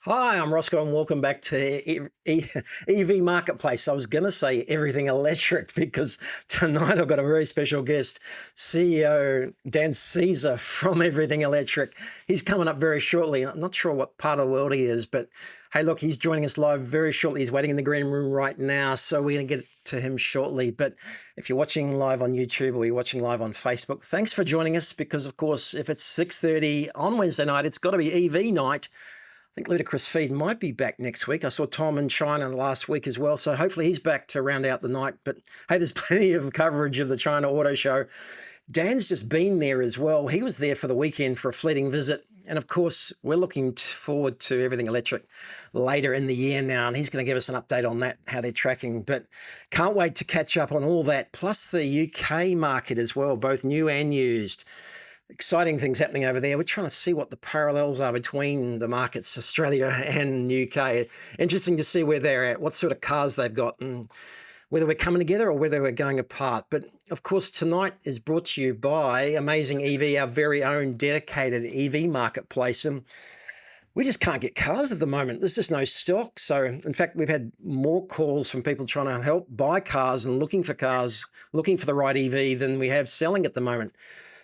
Hi, I'm Roscoe, and welcome back to EV Marketplace. I was going to say everything electric because tonight I've got a very special guest, CEO Dan Caesar from Everything Electric. He's coming up very shortly. I'm not sure what part of the world he is, but hey, look, he's joining us live very shortly. He's waiting in the green room right now, so we're going to get to him shortly. But if you're watching live on YouTube or you're watching live on Facebook, thanks for joining us because, of course, if it's 6:30 on Wednesday night, it's got to be EV night. I think Ludicrous Feed might be back next week. I saw Tom in China last week as well, so hopefully he's back to round out the night. But hey, there's plenty of coverage of the China Auto Show. Dan's just been there as well. He was there for the weekend for a fleeting visit. And of course, we're looking forward to Everything Electric later in the year now, and he's going to give us an update on that, how they're tracking. But can't wait to catch up on all that, plus the UK market as well, both new and used. Exciting things happening over there. We're trying to see what the parallels are between the markets, Australia and UK. Interesting to see where they're at, what sort of cars they've got, and whether we're coming together or whether we're going apart. But of course, tonight is brought to you by Amazing EV, our very own dedicated EV marketplace. And we just can't get cars at the moment. There's just no stock. So in fact, we've had more calls from people trying to help buy cars and looking for cars, looking for the right EV than we have selling at the moment.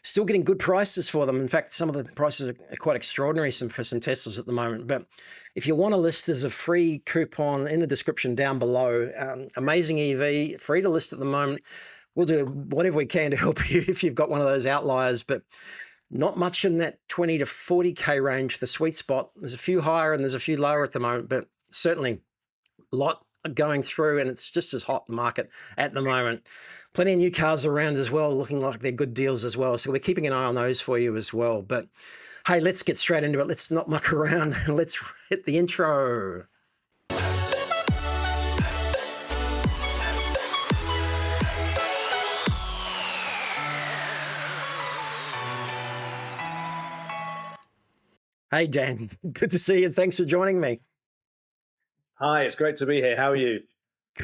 Still getting good prices for them. In fact, some of the prices are quite extraordinary for some Teslas at the moment. But if you want a list, there's a free coupon in the description down below. Amazing EV, free to list at the moment. We'll do whatever we can to help you if you've got one of those outliers, but not much in that 20 to 40K range, the sweet spot. There's a few higher and there's a few lower at the moment, but certainly a lot going through, and it's just as hot the market at the moment. Plenty of new cars around as well, looking like they're good deals as well. So we're keeping an eye on those for you as well. But hey, let's get straight into it. Let's not muck around and let's hit the intro. Hey, Dan, good to see you. Thanks for joining me. Hi, it's great to be here. How are you?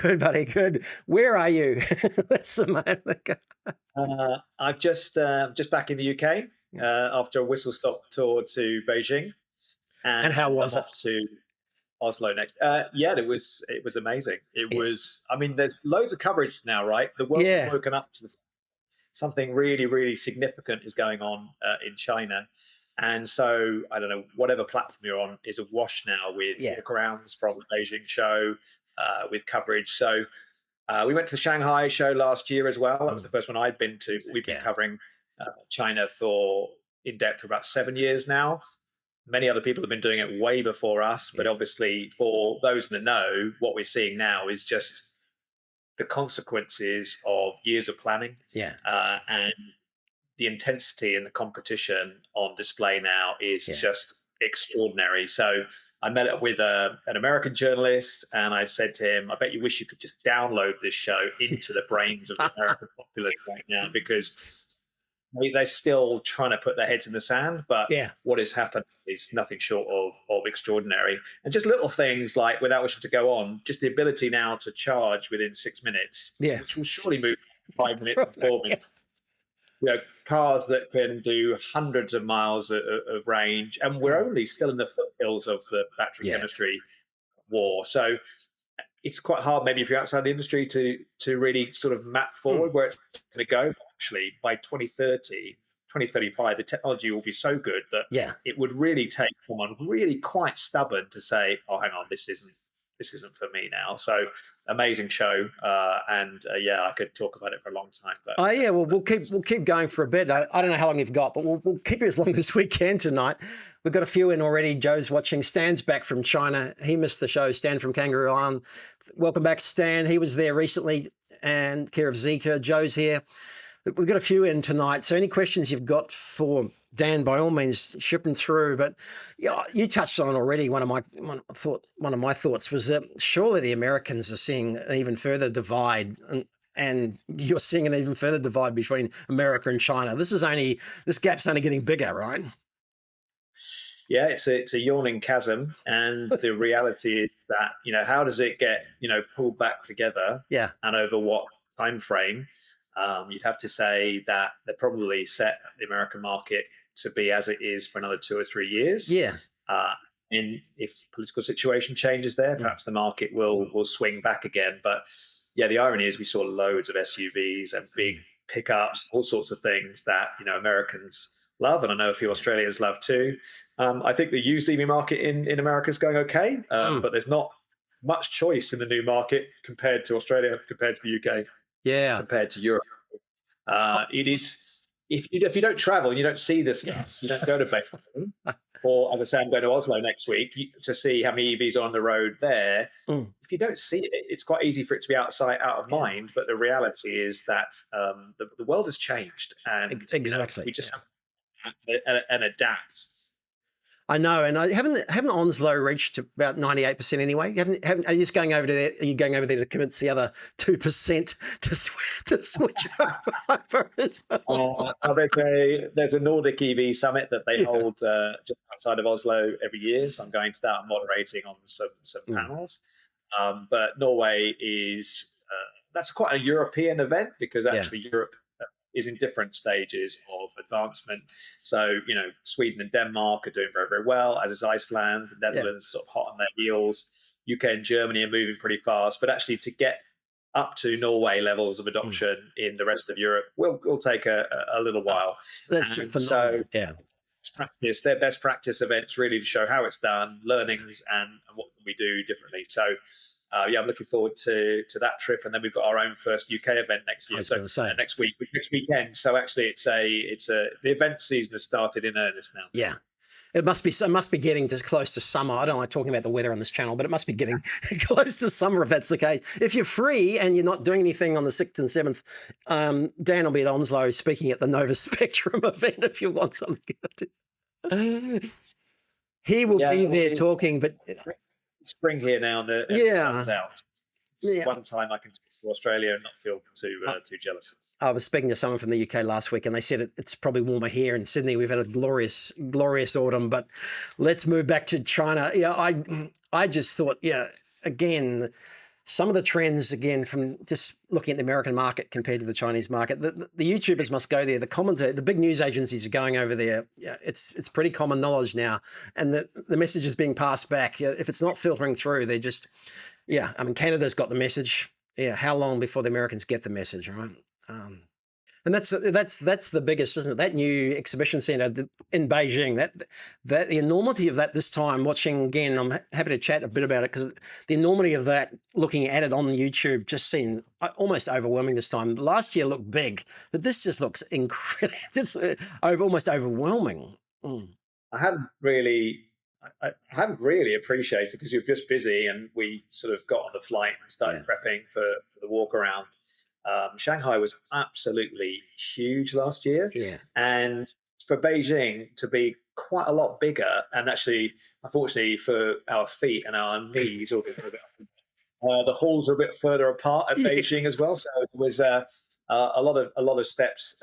Good, buddy. Good. Where are you? That's the moment. I'm just back in the UK after a whistle stop tour to Beijing, And how and was I'm it? off to Oslo next. Yeah, it was amazing. It Yeah. was. I mean, there's loads of coverage now, right? The world's Yeah. woken up to something really, really significant is going on in China. And so, I don't know, whatever platform you're on is awash now with Yeah. walkarounds from the Beijing show, with coverage. So, we went to the Shanghai show last year as well. That was the first one I'd been to. We've been Yeah. covering China for in depth for about 7 years now. Many other people have been doing it way before us, but Yeah. obviously, for those in the know, what we're seeing now is just the consequences of years of planning, Yeah. and the intensity and the competition on display now is Yeah. just extraordinary. So I met up with an American journalist, and I said to him, "I bet you wish you could just download this show into the brains of the American populace right now, because they're still trying to put their heads in the sand. But Yeah. what has happened is nothing short of extraordinary. And just little things like, without wishing to go on, just the ability now to charge within 6 minutes, Yeah. which will surely move 5 minutes and 4 minutes. Cars that can do hundreds of miles of range, and we're only still in the foothills of the battery Yeah. chemistry war. So it's quite hard, maybe if you're outside the industry, to really sort of map forward where it's going to go. But actually, by 2030, 2035, the technology will be so good that Yeah. it would really take someone really quite stubborn to say, "Oh, hang on, this isn't for me now." So amazing show, and yeah, I could talk about it for a long time. But Oh yeah, well we'll keep going for a bit. I don't know how long you've got, but we'll keep it as long as we can tonight. We've got a few in already. Joe's watching. Stan's back from China. He missed the show. Stan from Kangaroo Island. Welcome back, Stan. He was there recently, and care of Zika. Joe's here. We've got a few in tonight. So any questions you've got for Dan, by all means, ship them through. But yeah, you touched on already. One of my thoughts was that surely the Americans are seeing an even further divide, and you're seeing an even further divide between America and China. This gap's only getting bigger, right? yeah, it's a yawning chasm, and the reality is that, how does it get pulled back together, Yeah, and over what time frame? You'd have to say that they probably set the American market to be as it is for another 2 or 3 years. yeah, Uh, if political situation changes there, Mm. perhaps the market will swing back again. But yeah, the irony is we saw loads of SUVs and big Mm. pickups, all sorts of things that Americans love, and I know a few Yeah. Australians love too. I think the used EV market in America is going okay, Mm. but there's not much choice in the new market compared to Australia, compared to the UK, Yeah. compared to Europe. Oh, It is, if you don't travel and you don't see this stuff, you yes. don't go to Beijing, or as I say, I'm going to Oslo next week to see how many EVs are on the road there. Mm. If you don't see it, it's quite easy for it to be out of Yeah. mind. But the reality is that the world has changed, and Exactly. we just Yeah. have to and adapt. I know, and I haven't Onslow reached about 98% anyway. You haven't. Are you just going over there? Are you going over there to convince the other 2% to switch over as well? There's a Nordic EV summit that they Yeah. hold just outside of Oslo every year. So I'm going to that. I'm moderating on some Mm. panels. But Norway is that's quite a European event, because Yeah. actually Europe is in different stages of advancement. So Sweden and Denmark are doing very, very well, as is Iceland. The Yeah. Netherlands sort of hot on their heels. UK and Germany are moving pretty fast, but actually to get up to Norway levels of Mm. adoption in the rest of Europe will take a little Oh, while. that's And so phenomenal. Yeah. their best practice events really to show how it's done, learnings, and what can we do differently. So yeah, I'm looking forward to that trip, and then we've got our own first UK event next I year. was So going to say. next weekend. So actually, the event season has started in earnest now. Yeah. It must be getting to close to summer. I don't like talking about the weather on this channel, but it must be getting close to summer if that's the case. If you're free and you're not doing anything on the 6th and 7th, Dan will be at Onslow speaking at the Nova Spectrum event if you want something. He will Yeah, be it'll there be talking, but spring here now, and the yeah, sun's out. It's yeah. one time I can talk to Australia and not feel too jealous. I was speaking to someone from the UK last week, and they said it's probably warmer here in Sydney. We've had a glorious, glorious autumn, but let's move back to China. Yeah, I just thought, yeah, again, some of the trends again from just looking at the American market compared to the Chinese market. The YouTubers must go there. The big news agencies are going over there. Yeah, it's pretty common knowledge now, and the message is being passed back. Yeah, if it's not filtering through, they're just yeah. I mean, Canada's got the message. Yeah, how long before the Americans get the message, right? Um, and that's the biggest, isn't it? That new exhibition centre in Beijing. That the enormity of that this time. Watching again, I'm happy to chat a bit about it because the enormity of that, looking at it on YouTube, just seemed almost overwhelming this time. Last year looked big, but this just looks incredible. Just almost overwhelming. Mm. I hadn't really. I hadn't really appreciated, because you're just busy, and we sort of got on the flight and started Yeah, prepping for the walk around. Shanghai was absolutely huge last year, yeah, and for Beijing to be quite a lot bigger, and actually, unfortunately for our feet and our knees, the halls are a bit further apart at yeah, Beijing as well. So it was a lot of steps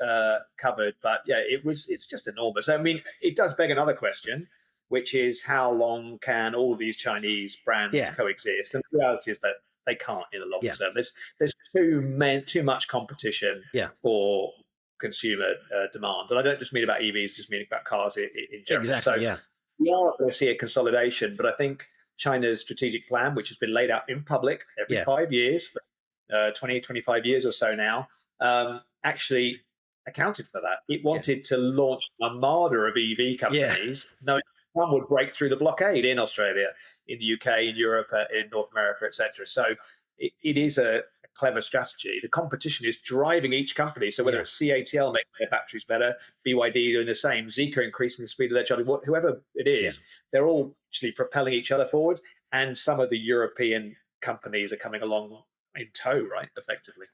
covered, but yeah, it's just enormous. I mean, it does beg another question, which is how long can all of these Chinese brands yeah, coexist? And the reality is that they can't in the long yeah, term. There's too much competition yeah. for consumer demand, and I don't just mean about EVs, just meaning about cars in general. Exactly. So Yeah, we are going to see a consolidation, but I think China's strategic plan, which has been laid out in public every yeah, 5 years, for 20, 25 years or so now, actually accounted for that. It yeah, wanted to launch an armada of EV yeah. companies, knowing one would break through the blockade in Australia, in the UK, in Europe, in North America, etc. So it is a clever strategy. The competition is driving each company. So whether Yeah. it's CATL making their batteries better, BYD doing the same, Zeekr increasing the speed of their charging, whoever it Yeah. is, they're all actually propelling each other forwards. And some of the European companies are coming along in tow, right? Effectively.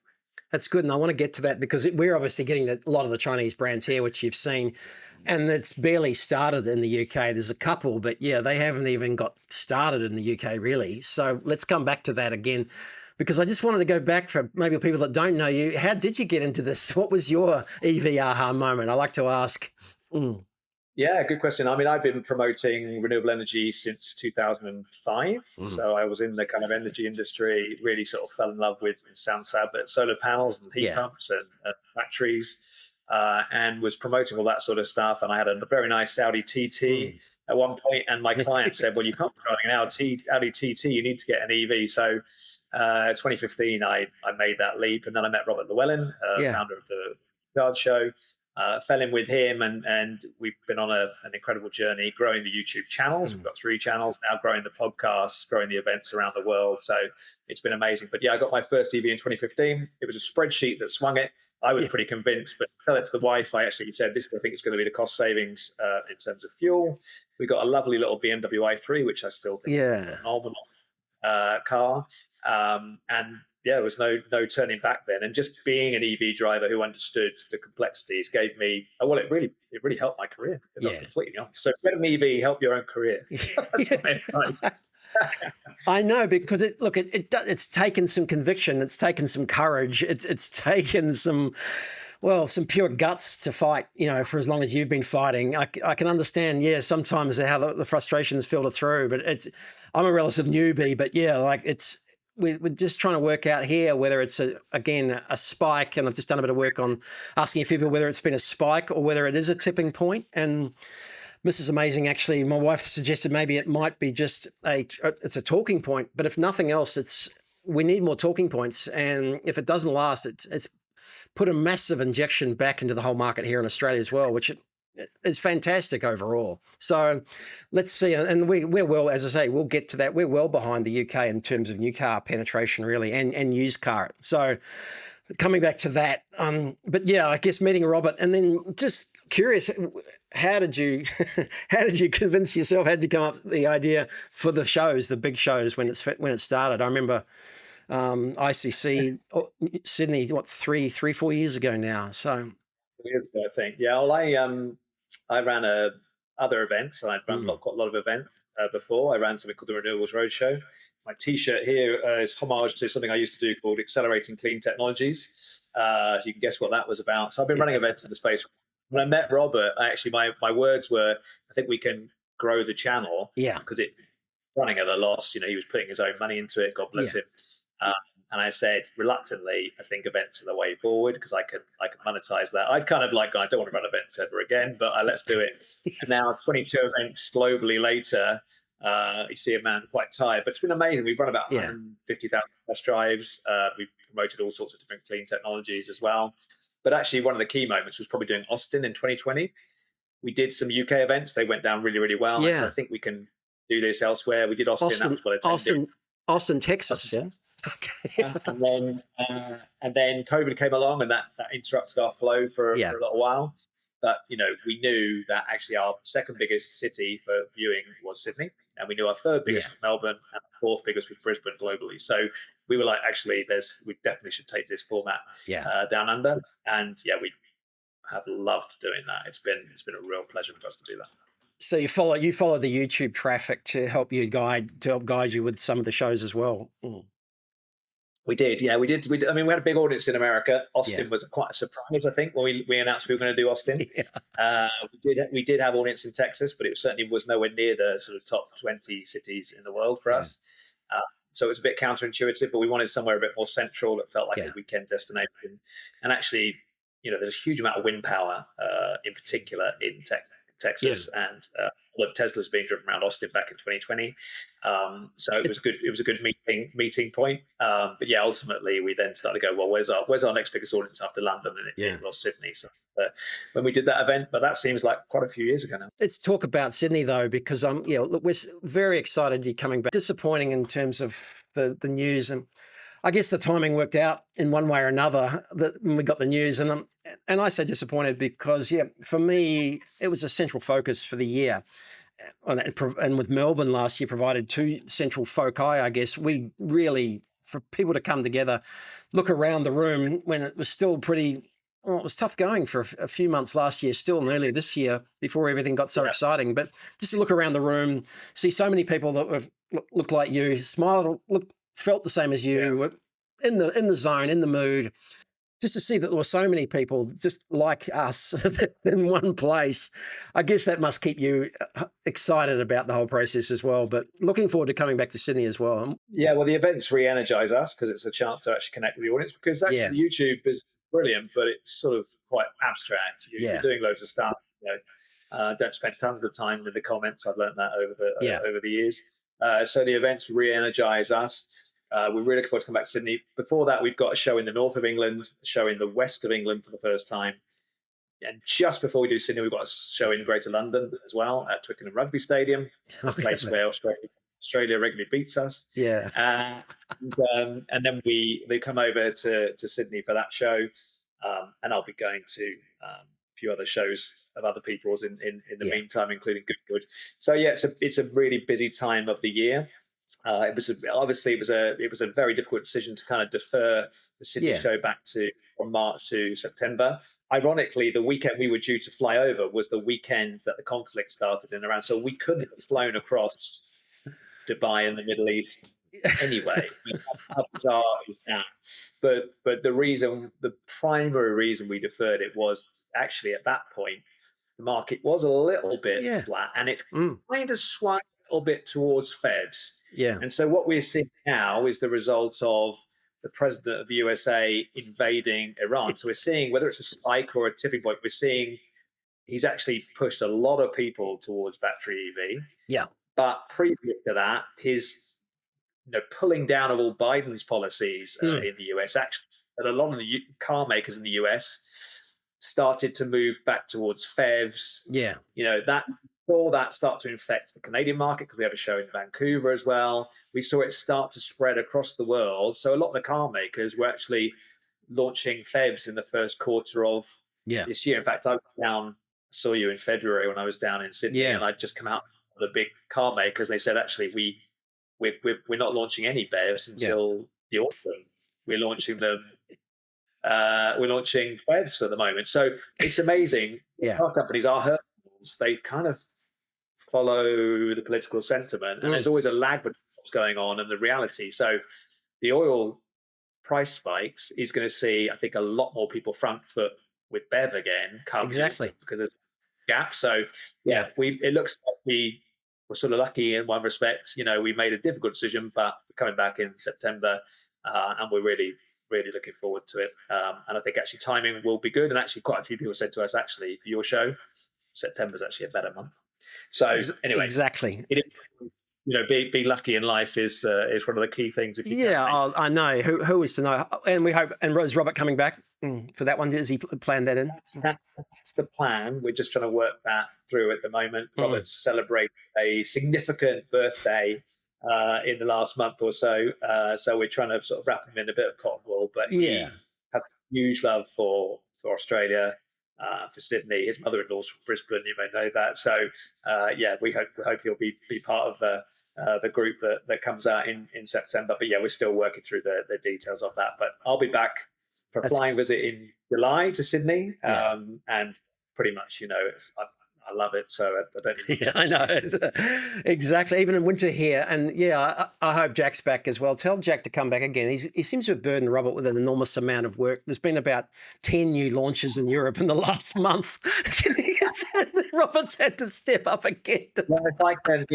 That's good. And I want to get to that because we're obviously getting a lot of the Chinese brands here, which you've seen, and it's barely started in the UK. There's a couple, but yeah, they haven't even got started in the UK really. So let's come back to that again because I just wanted to go back for maybe people that don't know you. How did you get into this? What was your EV aha moment? I like to ask. Mm. Yeah, good question. I mean, I've been promoting renewable energy since 2005. Mm. So I was in the kind of energy industry, really sort of fell in love with sounds sad, but solar panels and heat Yeah. pumps and batteries, and was promoting all that sort of stuff. And I had a very nice Audi TT. Mm. at one point, and my client said, "Well, you can't be driving an Audi TT. You need to get an EV." So, 2015, I made that leap, and then I met Robert Llewellyn, Yeah. founder of the Guard Show. Fell in with him, and we've been on an incredible journey growing the YouTube channels. We've got 3 channels now, growing the podcasts, growing the events around the world. So it's been amazing. But yeah, I got my first EV in 2015. It was a spreadsheet that swung it. I was Yeah. pretty convinced, but tell it to the wife. I actually said, "This, I think, is going to be the cost savings in terms of fuel." We got a lovely little BMW i3, which I still think is a Yeah. phenomenal car. And yeah, there was no turning back then. And just being an EV driver who understood the complexities gave me, well, it really helped my career, if I'm Yeah. completely honest. So get an EV, help your own career. That's my advice. I know, because it's taken some conviction, it's taken some courage, it's taken some pure guts to fight, for as long as you've been fighting. I can understand, yeah, sometimes how the frustrations filter through, but I'm a relative newbie, but yeah, like we're just trying to work out here whether it's again a spike, and I've just done a bit of work on asking a few people whether it's been a spike or whether it is a tipping point. And Mrs. Amazing, actually, my wife suggested maybe it might be just it's a talking point, but if nothing else, we need more talking points. And if it doesn't last, it's put a massive injection back into the whole market here in Australia as well, which is fantastic overall. So let's see. And we're well, as I say, we'll get to that. We're well behind the UK in terms of new car penetration, really, and used car. So coming back to that, but yeah, I guess meeting Robert, and then just curious, how did you convince yourself? How did you come up with the idea for the shows, the big shows, when it started? I remember ICC Sydney, 4 years ago now. So Years ago, I think. Yeah, well, I ran other events, and I'd run quite a lot of events before. I ran something called the Renewables Roadshow. My T-shirt here is homage to something I used to do called Accelerating Clean Technologies. So you can guess what that was about. So I've been running events in the space. When I met Robert, my words were, "I think we can grow the channel." Yeah. Because it's running at a loss. He was putting his own money into it. God bless him. And I said, reluctantly, I think events are the way forward, because I can monetize that. I'd kind of I don't want to run events ever again, but let's do it. And now 22 events globally later, you see a man quite tired, but it's been amazing. We've run about 150,000 test drives. We've promoted all sorts of different clean technologies as well. But actually, one of the key moments was probably doing Austin in 2020. We did some UK events. They went down really, really well. Yeah. So I think we can do this elsewhere. We did Austin. That was well attended. Austin, Texas. Yeah. And then COVID came along, and that interrupted our flow for a little while. But we knew that actually our second biggest city for viewing was Sydney, and we knew our third biggest was Melbourne, and our fourth biggest was Brisbane globally. So we were like, actually, we definitely should take this format down under. And yeah, we have loved doing that. It's been a real pleasure for us to do that. So you follow the YouTube traffic to help guide you with some of the shows as well. We did, yeah, we did. I mean, we had a big audience in America. Austin was quite a surprise, I think, when we announced we were going to do Austin. We did have audience in Texas, but it certainly was nowhere near the sort of top 20 cities in the world for us. So it was a bit counterintuitive, but we wanted somewhere a bit more central that felt like a weekend destination. And actually, there's a huge amount of wind power, in particular in Texas, and a lot of Teslas being driven around Austin back in 2020. So it was good. It was a good meeting point. But yeah, ultimately we then started to go, well, where's our next biggest audience after London? And it was Sydney. So when we did that event, but that seems like quite a few years ago now. Let's talk about Sydney though, because look, we're very excited you're coming back. Disappointing in terms of the news, and I guess the timing worked out in one way or another that when we got the news. And I say disappointed because, for me, it was a central focus for the year. And with Melbourne last year provided 2 central foci, I guess, we really, for people to come together, look around the room when it was still it was tough going for a few months last year, still, and earlier this year before everything got so exciting. But just to look around the room, see so many people that looked like you, smiled, felt the same as you, were in the zone, in the mood. Just to see that there were so many people just like us in one place, I guess that must keep you excited about the whole process as well. But looking forward to coming back to Sydney as well. Yeah, well, the events re-energize us because it's a chance to actually connect with the audience, because actually YouTube is brilliant, but it's sort of quite abstract. You're doing loads of stuff, Don't spend tons of time in the comments. I've learned that Yeah. over the years. So the events re-energize us. We're really looking forward to come back to Sydney. Before that, we've got a show in the north of England, a show in the west of England for the first time. And just before we do Sydney, we've got a show in Greater London as well at Twickenham Rugby Stadium, a place where Australia regularly beats us. Yeah. And then they come over to Sydney for that show, and I'll be going to a few other shows of other people's in the meantime, including Goodwood. So yeah, it's a really busy time of the year. Obviously it was a very difficult decision to kind of defer the Sydney show back to from March to September. Ironically, the weekend we were due to fly over was the weekend that the conflict started in Iran, so we couldn't have flown across Dubai and the Middle East anyway. How bizarre is that? But the primary reason we deferred it was actually at that point the market was a little bit flat, and it kind of swung a little bit towards FEVs. Yeah. And so what we're seeing now is the result of the president of the USA invading Iran. So we're seeing, whether it's a spike or a tipping point, we're seeing he's actually pushed a lot of people towards battery EV. Yeah. But previous to that, his pulling down of all Biden's policies in the US, actually, and a lot of the car makers in the US started to move back towards FEVs. Yeah. That saw that start to infect the Canadian market because we have a show in Vancouver as well. We saw it start to spread across the world. So a lot of the car makers were actually launching FEVs in the first quarter of this year. In fact, saw you in February when I was down in Sydney, and I'd just come out of the big car makers. They said, actually, we're not launching any BEVs until the autumn. We're launching them. We're launching BEVs at the moment. So it's amazing. Car companies are hurdles. They kind of follow the political sentiment, and there's always a lag between what's going on and the reality. So the oil price spikes is going to see, I think, a lot more people front foot with BEV again come because there's a gap. So it looks like we were sort of lucky in one respect. We made a difficult decision, but we're coming back in September, and we're really looking forward to it. And I think actually timing will be good. And actually quite a few people said to us, actually, for your show, September's actually a better month. So anyway, exactly. It is, be lucky in life is one of the key things. If you can, I know. Who is to know? And we hope. And is Robert coming back for that one? Does he plan that in? That's the plan. We're just trying to work that through at the moment. Robert's celebrated a significant birthday in the last month or so. So we're trying to sort of wrap him in a bit of cotton wool. But he has a huge love for Australia. For Sydney, his mother-in-law's from Brisbane. You may know that. So, we hope he'll be part of the group that comes out in September. But we're still working through the details of that. But I'll be back for a flying visit in July to Sydney, and pretty much, I love it. So I don't. Yeah, I know exactly. Even in winter here, and I hope Jack's back as well. Tell Jack to come back again. He seems to have burdened Robert with an enormous amount of work. There's been about 10 new launches in Europe in the last month. Robert's had to step up again. Well, if I can,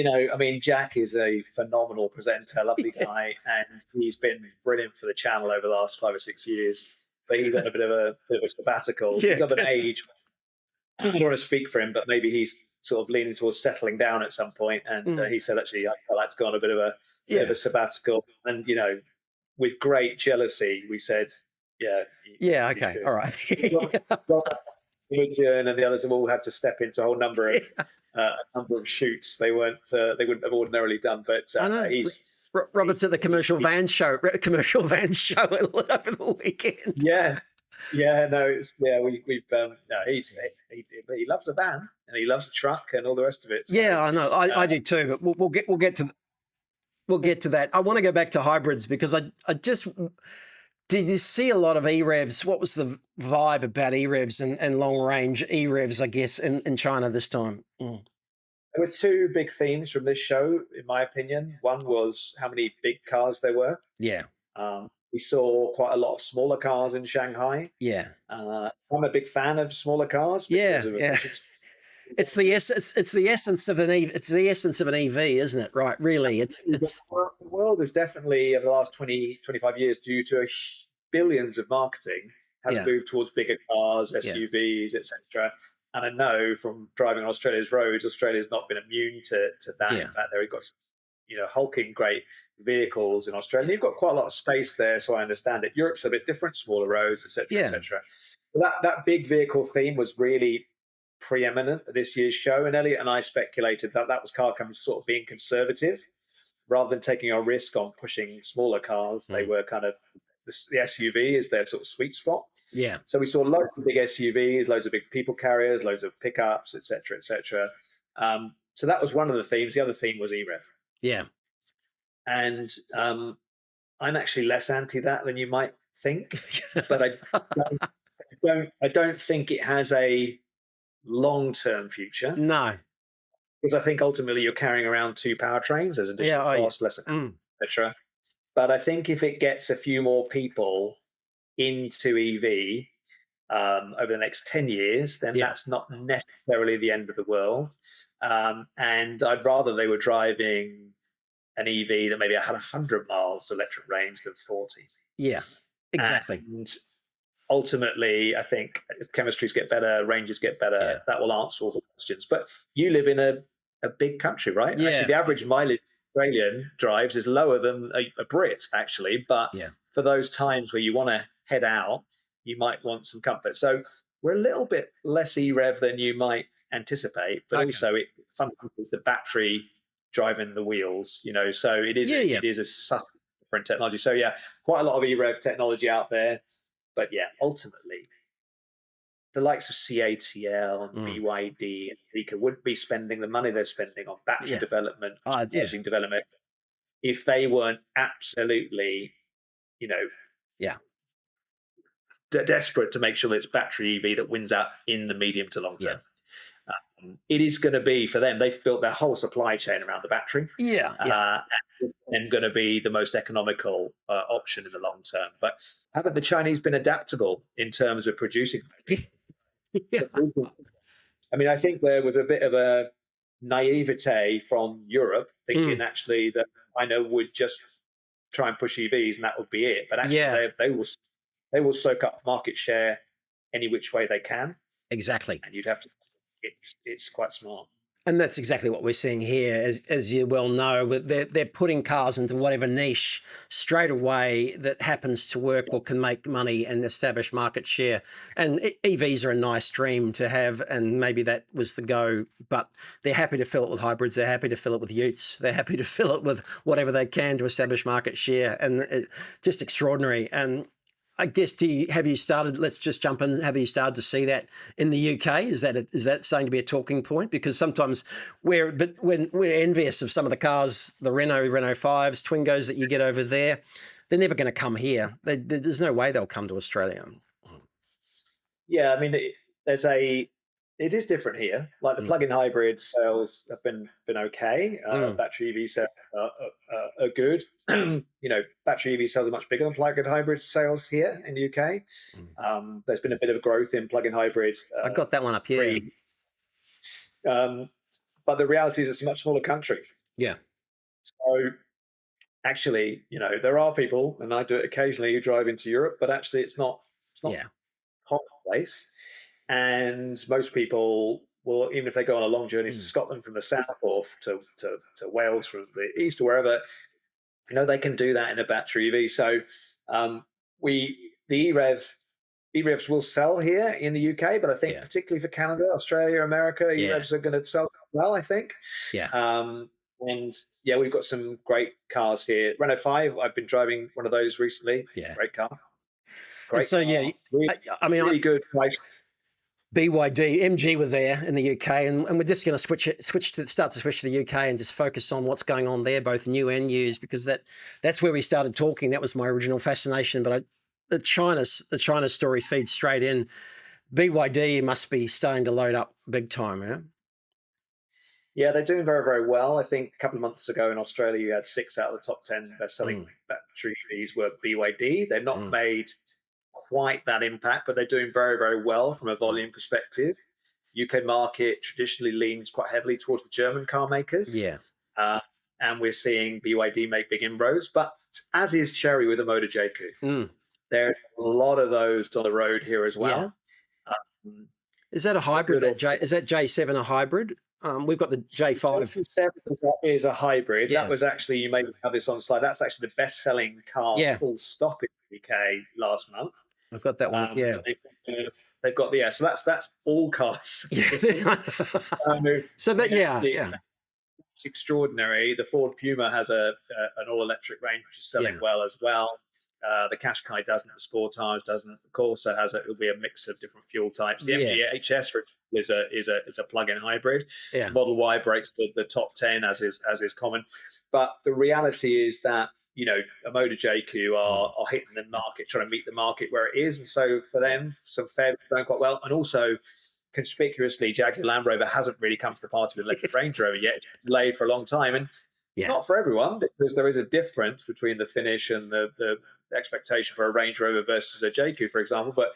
Jack is a phenomenal presenter, lovely guy, and he's been brilliant for the channel over the last 5 or 6 years. But he's on a bit of a sabbatical. He's of an age. I don't want to speak for him, but maybe he's sort of leaning towards settling down at some point. And he said, actually, I'd like to go on a bit of a sabbatical. And, with great jealousy, we said, okay, all right. And the others have all had to step into a whole number of shoots they wouldn't have ordinarily done. But he's Robert's at the commercial van show over the weekend. He loves a van and he loves a truck and all the rest of it. So, I know, I do too. But we'll get to that. I want to go back to hybrids because I just did you see a lot of EREVs? What was the vibe about EREVs and long range EREVs? I guess in China this time. There were two big themes from this show, in my opinion. One was how many big cars there were. Yeah. We saw quite a lot of smaller cars in Shanghai. Yeah. I'm a big fan of smaller cars. Yeah. It's the essence of an EV. It's the essence of an EV, isn't it? Right. Really. The world is definitely over the last 20, 25 years, due to billions of marketing, has moved towards bigger cars, SUVs, etc. And I know from driving on Australia's roads, Australia's not been immune to that. In Yeah. fact, they've got some, hulking great vehicles in Australia. You've got quite a lot of space there, so I understand it. Europe's a bit different, smaller roads, etc., Yeah. etc. That big vehicle theme was really preeminent at this year's show, and Elliot and I speculated that that was car companies sort of being conservative rather than taking a risk on pushing smaller cars. They were kind of the SUV is their sort of sweet spot. Yeah. So we saw loads of big SUVs, loads of big people carriers, loads of pickups, etc., etc. So that was one of the themes. The other theme was EREV, Yeah. and I'm actually less anti that than you might think, but I don't think it has a long-term future, No. because I think ultimately you're carrying around two powertrains. There's Yeah. additional Oh, yeah. cost, less, etc. But I think if it gets a few more people into EV over the next 10 years, then Yeah. that's not necessarily the end of the world. And I'd rather they were driving an EV that maybe had 100 miles electric range than 40. Yeah. Exactly. And ultimately, I think if chemistries get better, ranges get better, Yeah. that will answer all the questions. But you live in a big country, right? Yeah. Actually, the average mileage Australian drives is lower than a Brit, actually. But Yeah. for those times where you want to head out, you might want some comfort. So we're a little bit less EREV than you might anticipate, but Okay. also it fundamentally is the battery driving the wheels, so it is Yeah. Yeah. it is a subtle different technology. So yeah, quite a lot of EREV technology out there. But yeah, ultimately, the likes of CATL and BYD and Zeekr wouldn't be spending the money they're spending on battery Yeah. development, Yeah. charging development, if they weren't absolutely, you know, Yeah. desperate to make sure that it's battery EV that wins out in the medium to long Yeah. term. It is going to be for them. They've built their whole supply chain around the battery. Yeah. Yeah. And going to be the most economical option in the long term. But haven't the Chinese been adaptable in terms of producing? Yeah. I mean, I think there was a bit of a naivete from Europe thinking actually that China would just try and push EVs and that would be it. But actually, Yeah. they will soak up market share any which way they can, Exactly. and you'd have to. It's quite smart. And that's exactly what we're seeing here, as you well know. But they're putting cars into whatever niche straight away that happens to work or can make money and establish market share. And EVs are a nice dream to have, and maybe that was the go. But they're happy to fill it with hybrids. They're happy to fill it with utes. They're happy to fill it with whatever they can to establish market share, and just extraordinary. And I guess, have you started? Let's just jump in. Have you started to see that in the UK? Is that starting to be a talking point? Because sometimes we're envious of some of the cars, the Renault 5s, Twingos that you get over there. They're never going to come here. There's no way they'll come to Australia. Yeah, I mean, it is different here. Like the plug-in hybrid sales have been okay. Battery EV sales are good. Battery EV sales are much bigger than plug-in hybrid sales here in the UK. There's been a bit of growth in plug-in hybrids. I got that one up here. But the reality is it's a much smaller country. Yeah. So actually, there are people, and I do it occasionally, who drive into Europe, but actually it's not Yeah. commonplace. And most people will, even if they go on a long journey to Scotland from the south or to Wales from the east or wherever, they can do that in a battery EV. So the EREVs will sell here in the UK, but I think particularly for Canada, Australia, America, EREVs are going to sell well, I think. Yeah. And yeah, we've got some great cars here. Renault 5, I've been driving one of those recently. Yeah. Great car. And so, car. Really good price. BYD, MG were there in the UK, and we're just going to start to switch to the UK and just focus on what's going on there, both new and used, because that's where we started talking. That was my original fascination. But the China story feeds straight in. BYD must be starting to load up big time, yeah? Yeah, they're doing very, very well. I think a couple of months ago in Australia, you had 6 out of the top 10 best-selling battery EVs were BYD. They've not made quite that impact, but they're doing very, very well from a volume perspective. UK market traditionally leans quite heavily towards the German car makers. Yeah. And we're seeing BYD make big inroads, but as is Chery with the Motor JQ. There's a lot of those on the road here as well. Is that a hybrid? Is that J7 a hybrid? We've got the J5. Is a hybrid. That Yeah, was actually, you may have this on slide. That's actually the best-selling car, yeah, full stop, in the UK last month. I've got that one. Yeah, But they've got the So that's all cars. yeah. So that, yeah, yeah, It's extraordinary. The Ford Puma has an all electric range, which is selling yeah, well as well. The Qashqai doesn't. The Sportage doesn't. The Corsa it'll be a mix of different fuel types. The yeah, MG HS is a plug-in hybrid. yeah, Model Y breaks the top 10 as is common. But the reality is that, a Motor JQ are hitting the market, trying to meet the market where it is, and so for yeah, them, some fares are going quite well, and also conspicuously, Jaguar Land Rover hasn't really come to the party with electric Range Rover yet. It's been delayed for a long time, and yeah. not for everyone, because there is a difference between the finish and the expectation for a Range Rover versus a JQ, for example. But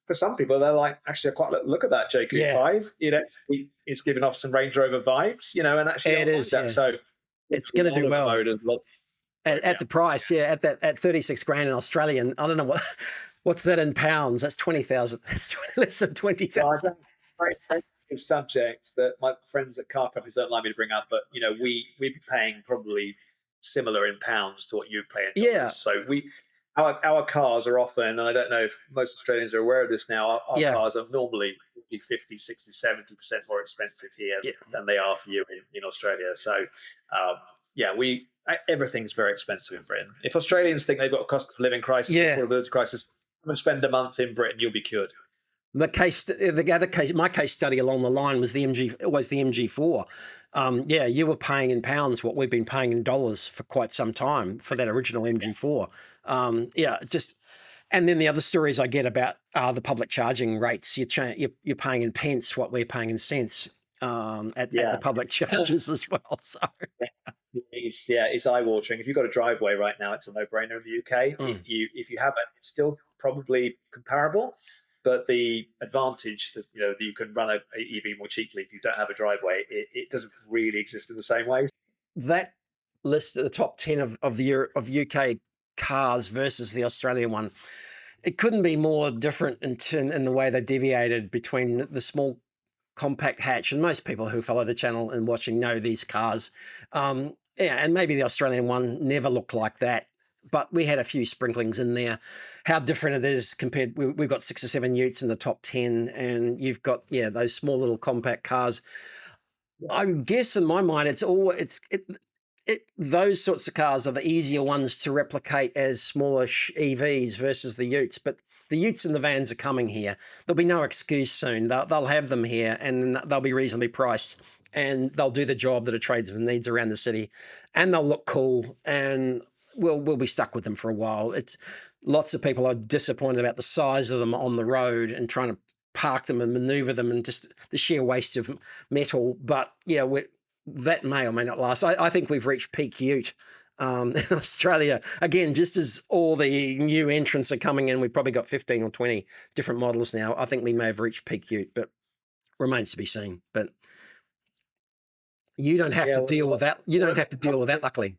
for some people, they're like, actually, I quite look at that Yeah. JQ5. It's giving off some Range Rover vibes, and actually, It I is. like that. Yeah, So it's a going to lot do of well motors, at the price. Yeah, at 36 grand in Australian. I don't know what's that in pounds. That's 20,000. That's less than 20,000. very sensitive subjects that my friends at car companies don't like me to bring up, but we'd be paying probably similar in pounds to what you pay in Yeah, dollars. So our cars are often, and I don't know if most Australians are aware of this now, our yeah, cars are normally 40, 50, 60, 70% more expensive here yeah, than they are for you in Australia. So yeah, everything's very expensive in Britain. If Australians think they've got a cost of living crisis, yeah. affordability crisis, come and spend a month in Britain, you'll be cured. The other case, my case study along the line was the MG4. Yeah, you were paying in pounds what we've been paying in dollars for quite some time for that original MG4. Yeah, just, and then the other stories I get about the public charging rates. You're paying in pence what we're paying in cents at the Yeah. public charges as well. So It's eye watering. If you've got a driveway right now, it's a no brainer in the UK. mm, If you haven't, it's still probably comparable. But the advantage that that you can run a EV more cheaply if you don't have a driveway, it doesn't really exist in the same way. that list at the top 10 of UK cars versus the Australian one, it couldn't be more different in the way they deviated between the small compact hatch, and most people who follow the channel and watching know these cars. Yeah, and maybe the Australian one never looked like that, but we had a few sprinklings in there. How different it is compared, we've got 6 or 7 utes in the top 10, and you've got, yeah, those small little compact cars. I guess in my mind, those sorts of cars are the easier ones to replicate as smallish EVs versus the utes. But the utes and the vans are coming here. There'll be no excuse soon. They'll have them here, and they'll be reasonably priced, and they'll do the job that a tradesman needs around the city, and they'll look cool, and we'll be stuck with them for a while. It's lots of people are disappointed about the size of them on the road and trying to park them and maneuver them, and just the sheer waste of metal. But yeah, that may or may not last. I think we've reached peak ute in Australia. Again, just as all the new entrants are coming in, we've probably got 15 or 20 different models now. I think we may have reached peak ute, but remains to be seen. But you don't have Yeah, to deal with that. You don't have to deal with that, luckily.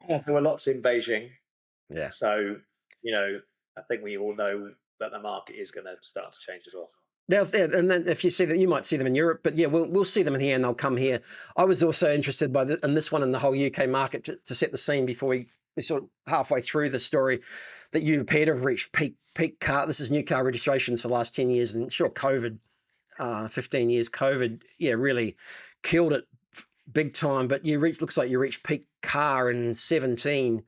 there were lots in Beijing, Yeah. so I think we all know that the market is going to start to change as well. Now, and then if you see that, you might see them in Europe, but yeah, we'll see them in here, and they'll come here. I was also interested in this one in the whole UK market to set the scene before we sort of halfway through the story that you appear to have reached peak car. This is new car registrations for the last 10 years, and sure, COVID, 15 years, COVID, yeah, really killed it big time. But looks like you reached peak car in 17,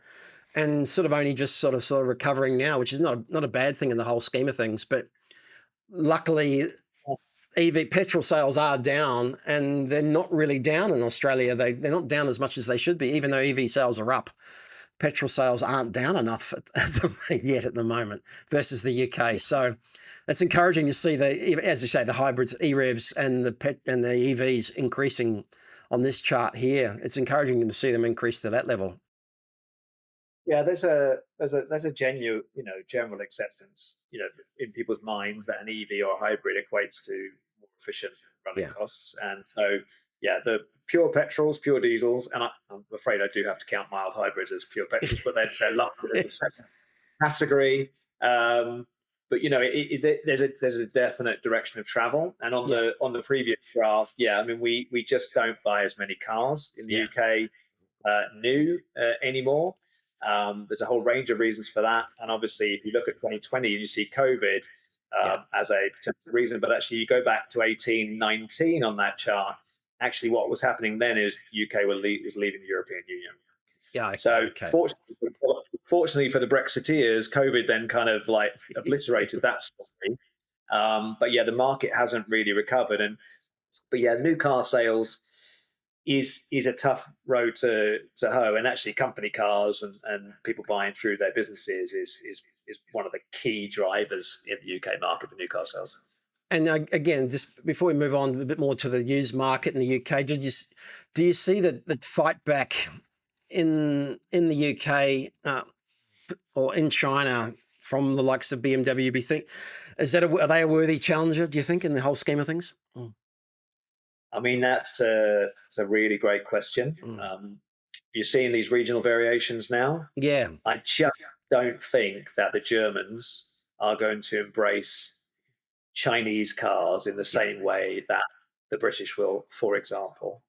and sort of only just sort of recovering now, which is not a bad thing in the whole scheme of things, but. Luckily, EV petrol sales are down, and they're not really down in Australia. They're not down as much as they should be, even though EV sales are up. Petrol sales aren't down enough yet at the moment versus the UK. So it's encouraging to see as you say, the hybrids, EREVs, and the EVs increasing on this chart here. It's encouraging to see them increase to that level. Yeah, there's a genuine, general acceptance, in people's minds that an EV or a hybrid equates to more efficient running costs, and so yeah, the pure petrols, pure diesels, and I'm afraid I do have to count mild hybrids as pure petrols, but they're lumped in the second category. but there's a definite direction of travel. And on Yeah. the previous graph, yeah, I mean, we just don't buy as many cars in the Yeah. UK new anymore. There's a whole range of reasons for that. And obviously, if you look at 2020 and you see COVID Yeah. as a potential reason, but actually you go back to 18, 19 on that chart, actually what was happening then is UK was leaving the European Union. Yeah. So Okay. fortunately for the Brexiteers, COVID then kind of like obliterated that story. But yeah, the market hasn't really recovered. But yeah, new car sales is a tough road to hoe, and actually company cars and people buying through their businesses is one of the key drivers in the UK market for new car sales. And again, just before we move on a bit more to the used market in the UK, do you see that the fight back in the UK or in China from the likes of BMW? Are they a worthy challenger? Do you think in the whole scheme of things? Mm. I mean, it's a really great question. Mm. You're seeing these regional variations now. Yeah. I just don't think that the Germans are going to embrace Chinese cars in the Yeah. same way that the British will, for example.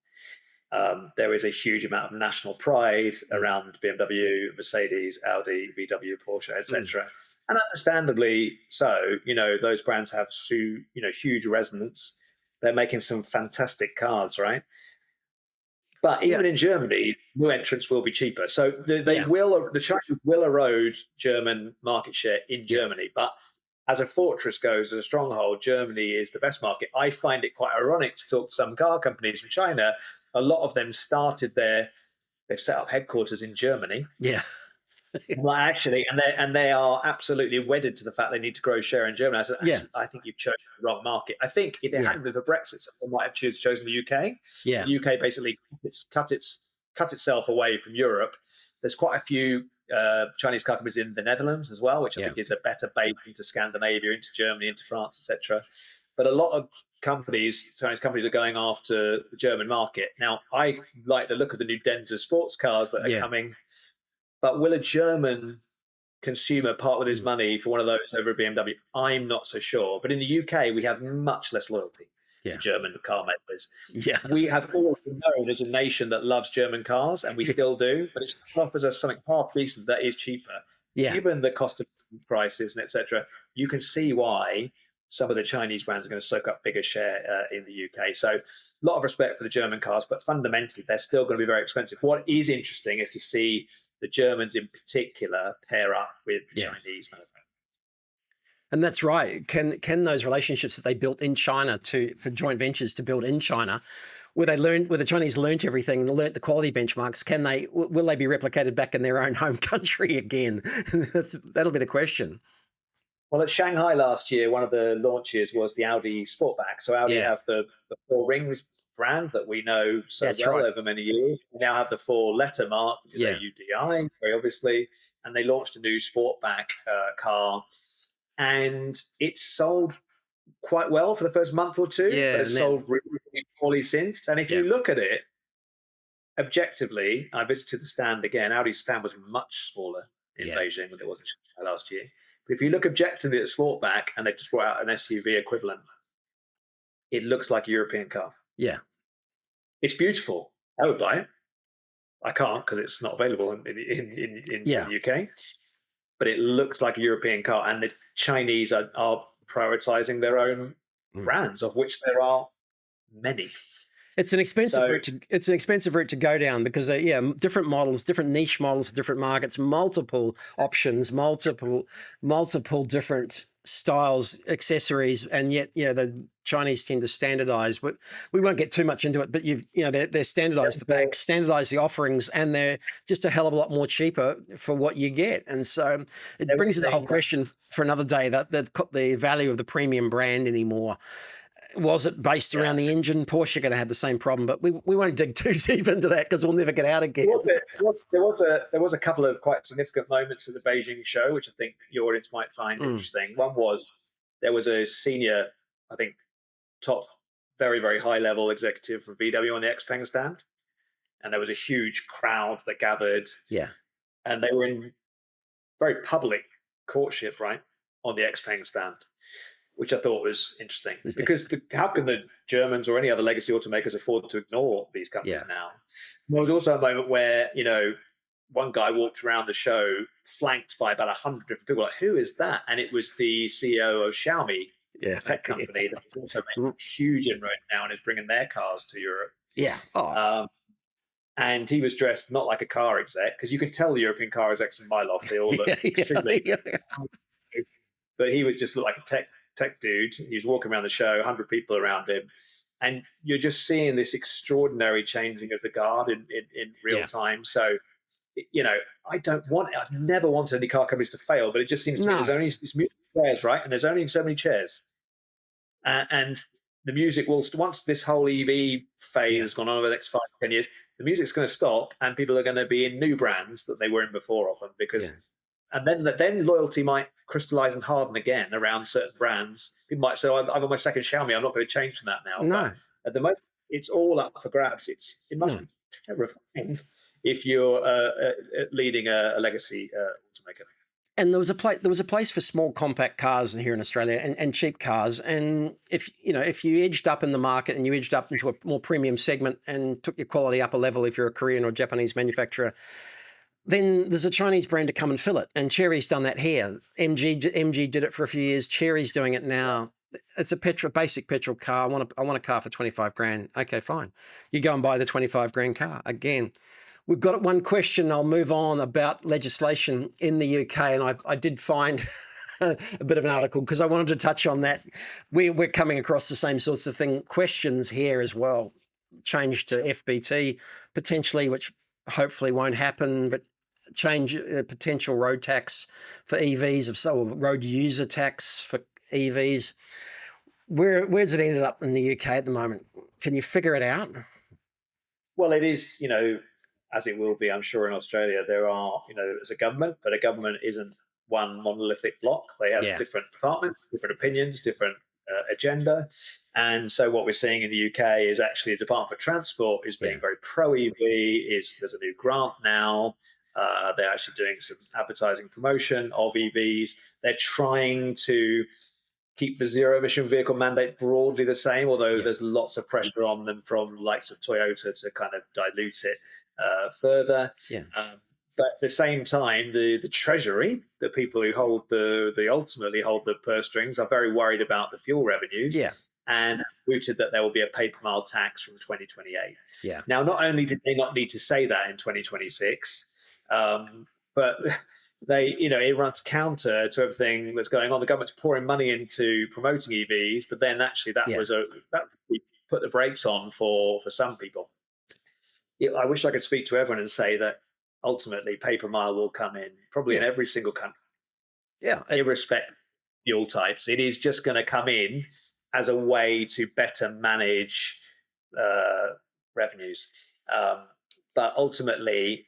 There is a huge amount of national pride Mm. around BMW, Mercedes, Audi, VW, Porsche, Mm. etc. And understandably so, those brands have huge resonance. They're making some fantastic cars, right? But Yeah. even in Germany, new entrants will be cheaper. So Yeah. the Chinese will erode German market share in Yeah. Germany. But as a fortress goes, as a stronghold, Germany is the best market. I find it quite ironic to talk to some car companies from China. A lot of them they've set up headquarters in Germany. Yeah. Well, actually, and they are absolutely wedded to the fact they need to grow share in Germany. I said, Yeah. actually, I think you've chosen the wrong market. I think if it Yeah. hadn't been for Brexit, someone might have chosen the UK. Yeah. The UK basically cut itself away from Europe. There's quite a few Chinese car companies in the Netherlands as well, which I Yeah. think is a better base into Scandinavia, into Germany, into France, etc. But a lot of Chinese companies are going after the German market. Now, I like the look of the new Denza sports cars that are Yeah. coming, but will a German consumer part with his Mm. money for one of those over a BMW? I'm not so sure. But in the UK, we have much less loyalty to Yeah. German car makers. Yeah. We have always been known as a nation that loves German cars, and we still do. But it offers us something half decent that is cheaper, Yeah. given the cost of prices and etc. You can see why some of the Chinese brands are going to soak up bigger share in the UK. So a lot of respect for the German cars, but fundamentally they're still going to be very expensive. What is interesting is to see the Germans in particular pair up with the Yeah. Chinese manufacturers. And that's right. Can those relationships that they built in China for joint ventures to build in China, where the Chinese learnt everything and learnt the quality benchmarks, will they be replicated back in their own home country again? That'll be the question. Well, at Shanghai last year, one of the launches was the Audi Sportback. So Audi Yeah, have the Four Rings brand that we know so that's well right. over many years. They now have the four-letter mark, which is Yeah, AUDI, very obviously, and they launched a new Sportback car, and it's sold quite well for the first month or two, but yeah, it's sold really, really poorly since. And if yeah, you look at it objectively, I visited the stand again. Audi's stand was much smaller in yeah, Beijing than it was in Shanghai last year. But if you look objectively at the Sportback, and they've just brought out an SUV equivalent, it looks like a European car. yeah, It's beautiful. I would buy it. I can't because it's not available in yeah. the UK. But it looks like a European car, and the Chinese are prioritizing their own Mm. brands, of which there are many. It's an expensive So route to go down because different models, different niche models for different markets, multiple options, multiple different styles, accessories, and yet the Chinese tend to standardize. We won't get too much into it, but they're standardized the packs, standardized the offerings, and they're just a hell of a lot more cheaper for what you get. And so it brings in the whole question for another day that the value of the premium brand anymore. Was it based yeah. around the engine? Porsche are going to have the same problem, but we won't dig too deep into that because we'll never get out again. There was a couple of quite significant moments at the Beijing show, which I think your audience might find interesting. One was there was a senior, I think, top, very, very high level executive from VW on the Xpeng stand. And there was a huge crowd that gathered. Yeah. And they were in very public courtship, right, on the Xpeng stand, which I thought was interesting because how can the Germans or any other legacy automakers afford to ignore these companies Yeah. now? There was also a moment where, one guy walked around the show flanked by about 100 different people. Like, who is that? And it was the CEO of Xiaomi, Yeah. the tech company that also made huge inroad now and is bringing their cars to Europe. Yeah. Oh, And he was dressed not like a car exec, because you can tell the European car execs in my loft, they all look extremely. yeah. But he was just looked like a tech dude. He was walking around the show, 100 people around him, and you're just seeing this extraordinary changing of the guard in real Yeah. time. So, I've never wanted any car companies to fail, but it just seems to me No. there's only this music chairs, right? And there's only so many chairs. And the music will, once this whole EV phase has gone on over the next 5 to 10 years, the music's going to stop, and people are going to be in new brands that they were in before often, because, and then loyalty might crystallize and harden again around certain brands. People might say, I'm on my second Xiaomi, I'm not going to change from that now. No. But at the moment, it's all up for grabs. It must No. be terrifying if you're leading a legacy automaker. And there was a place for small compact cars here in Australia, and cheap cars. And if you edged up in the market and you edged up into a more premium segment and took your quality up a level, if you're a Korean or Japanese manufacturer, then there's a Chinese brand to come and fill it. And Chery's done that here. MG did it for a few years. Chery's doing it now. It's a basic petrol car. I want a car for 25 grand. Okay, fine. You go and buy the 25 grand car. Again, we've got one question. I'll move on about legislation in the UK, and I did find a bit of an article because I wanted to touch on that. We're coming across the same sorts of questions here as well. Change to FBT potentially, which hopefully won't happen, but change potential road tax for EVs, or road user tax for EVs. Where's it ended up in the UK at the moment? Can you figure it out? Well, it is, as it will be, I'm sure, in Australia. There are, as a government, but a government isn't one monolithic block. They have different departments, different opinions, different agenda. And so what we're seeing in the UK is actually the Department for Transport is being very pro-EV. There's a new grant now. They're actually doing some advertising promotion of EVs. They're trying to keep the zero emission vehicle mandate broadly the same, although there's lots of pressure on them from the likes of Toyota to kind of dilute it further. But at the same time, the Treasury, the people who ultimately hold the purse strings, are very worried about the fuel revenues. And mooted that there will be a paper mile tax from 2028. Now, not only did they not need to say that in 2026, but it runs counter to everything that's going on. The government's pouring money into promoting EVs, but then actually that we put the brakes on for some people. I wish I could speak to everyone and say that ultimately paper mile will come in probably in every single country. Irrespective of fuel types. It is just going to come in as a way to better manage revenues. But ultimately,